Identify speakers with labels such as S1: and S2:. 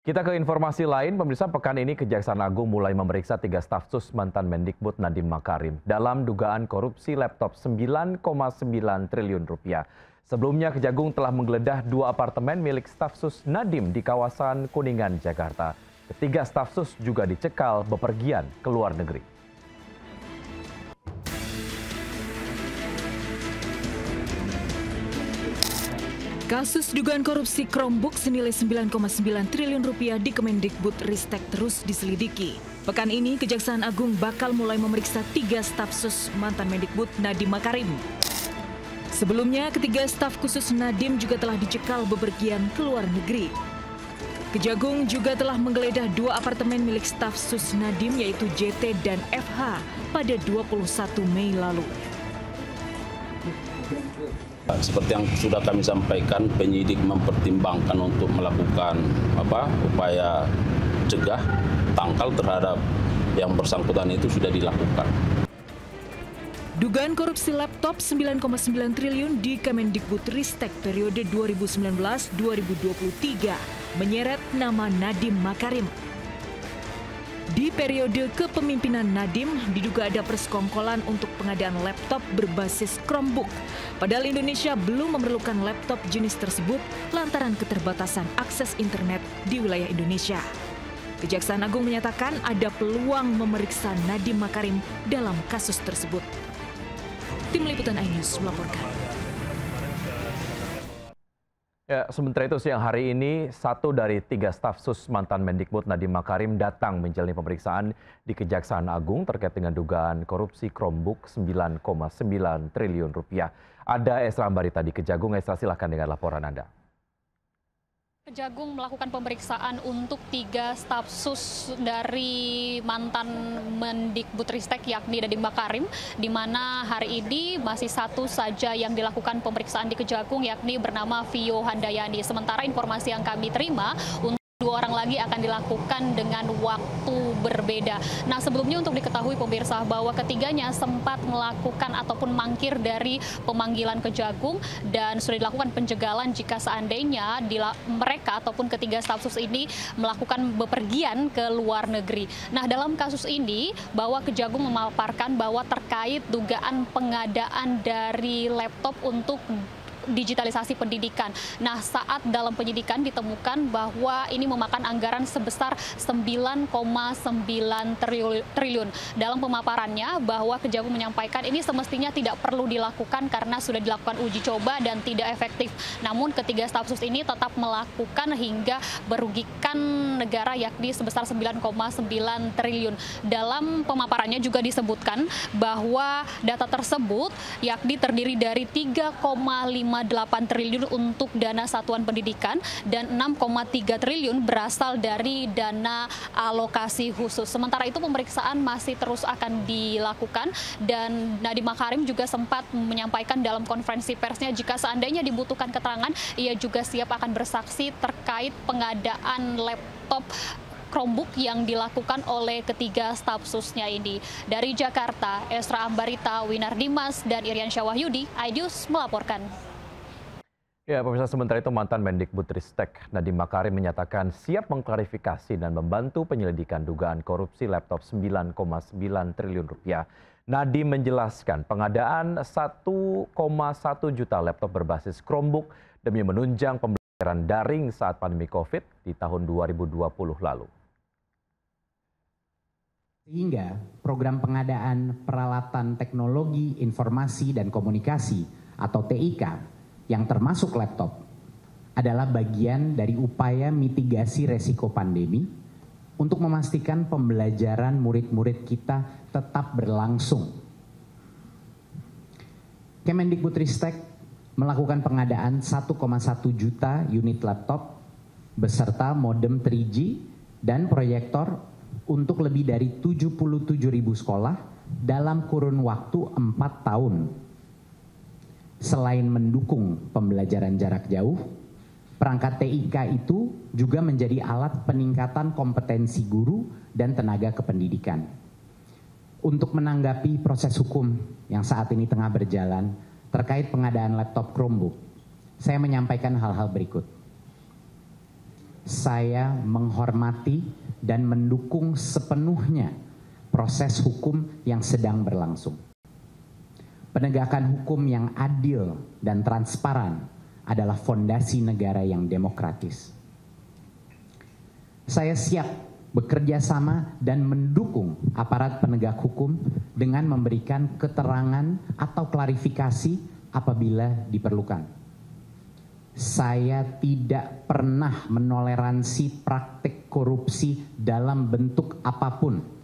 S1: Kita ke informasi lain, pemirsa, pekan ini Kejaksaan Agung mulai memeriksa 3 staf sus mantan Mendikbud Nadiem Makarim dalam dugaan korupsi laptop 9,9 triliun rupiah. Sebelumnya Kejagung telah menggeledah 2 apartemen milik staf sus Nadiem di kawasan Kuningan, Jakarta. Ketiga staf sus juga dicekal bepergian ke luar negeri.
S2: Kasus dugaan korupsi Chromebook senilai 9,9 triliun rupiah di Kemendikbudristek terus diselidiki. Pekan ini Kejaksaan Agung bakal mulai memeriksa 3 staf sus mantan Mendikbud Nadiem Makarim. Sebelumnya, ketiga staf khusus Nadiem juga telah dicekal bepergian ke luar negeri. Kejagung juga telah menggeledah 2 apartemen milik staf sus Nadiem yaitu JT dan FH pada 21 Mei lalu.
S3: Seperti yang sudah kami sampaikan, penyidik mempertimbangkan untuk melakukan upaya cegah, tangkal terhadap yang bersangkutan itu sudah dilakukan.
S2: Dugaan korupsi laptop 9,9 triliun di Kemendikbudristek periode 2019-2023 menyeret nama Nadiem Makarim. Di periode kepemimpinan Nadiem, diduga ada persekongkolan untuk pengadaan laptop berbasis Chromebook. Padahal Indonesia belum memerlukan laptop jenis tersebut lantaran keterbatasan akses internet di wilayah Indonesia. Kejaksaan Agung menyatakan ada peluang memeriksa Nadiem Makarim dalam kasus tersebut. Tim Liputan iNews melaporkan.
S1: Ya, sementara itu siang hari ini 1 dari 3 staf sus mantan Mendikbud Nadiem Makarim datang menjalani pemeriksaan di Kejaksaan Agung terkait dengan dugaan korupsi Chromebook 9,9 triliun rupiah. Ada Esra Ambarita di Kejagung. Esra, silahkan dengan laporan Anda.
S4: Kejagung melakukan pemeriksaan untuk 3 staf sus dari mantan Mendikbudristek yakni Nadiem Makarim, di mana hari ini masih 1 saja yang dilakukan pemeriksaan di Kejagung yakni bernama Vio Handayani. Sementara informasi yang kami terima, 2 orang lagi akan dilakukan dengan waktu berbeda. Nah, sebelumnya untuk diketahui pemirsa bahwa ketiganya sempat melakukan ataupun mangkir dari pemanggilan Kejagung dan sudah dilakukan penjegalan jika seandainya mereka ataupun ketiga staf sus ini melakukan bepergian ke luar negeri. Nah, dalam kasus ini bahwa Kejagung memaparkan bahwa terkait dugaan pengadaan dari laptop untuk digitalisasi pendidikan. Nah, saat dalam penyidikan ditemukan bahwa ini memakan anggaran sebesar 9,9 triliun. Dalam pemaparannya bahwa Kejagung menyampaikan ini semestinya tidak perlu dilakukan karena sudah dilakukan uji coba dan tidak efektif. Namun ketiga staf sus ini tetap melakukan hingga merugikan negara yakni sebesar 9,9 triliun. Dalam pemaparannya juga disebutkan bahwa data tersebut yakni terdiri dari 3,58 triliun untuk dana satuan pendidikan dan 6,3 triliun berasal dari dana alokasi khusus. Sementara itu pemeriksaan masih terus akan dilakukan dan Nadiem Makarim juga sempat menyampaikan dalam konferensi persnya jika seandainya dibutuhkan keterangan, ia juga siap akan bersaksi terkait pengadaan laptop Chromebook yang dilakukan oleh ketiga staf susnya ini. Dari Jakarta, Esra Ambarita, Winar Dimas, dan Irian Syawahyudi, iNews melaporkan.
S1: Ya, pemirsa, sementara itu mantan Mendikbudristek Nadiem Makarim menyatakan siap mengklarifikasi dan membantu penyelidikan dugaan korupsi laptop 9,9 triliun rupiah. Nadiem menjelaskan pengadaan 1,1 juta laptop berbasis Chromebook demi menunjang pembelajaran daring saat pandemi COVID di tahun 2020 lalu.
S5: Sehingga program pengadaan peralatan teknologi informasi dan komunikasi atau TIK yang termasuk laptop adalah bagian dari upaya mitigasi resiko pandemi untuk memastikan pembelajaran murid-murid kita tetap berlangsung. Kemendikbudristek melakukan pengadaan 1,1 juta unit laptop beserta modem 3G dan proyektor untuk lebih dari 77.000 sekolah dalam kurun waktu 4 tahun. Selain mendukung pembelajaran jarak jauh, perangkat TIK itu juga menjadi alat peningkatan kompetensi guru dan tenaga kependidikan. Untuk menanggapi proses hukum yang saat ini tengah berjalan terkait pengadaan laptop Chromebook, saya menyampaikan hal-hal berikut. saya menghormati dan mendukung sepenuhnya proses hukum yang sedang berlangsung. Penegakan hukum yang adil dan transparan adalah fondasi negara yang demokratis. Saya siap bekerja sama dan mendukung aparat penegak hukum dengan memberikan keterangan atau klarifikasi apabila diperlukan. Saya tidak pernah menoleransi praktik korupsi dalam bentuk apapun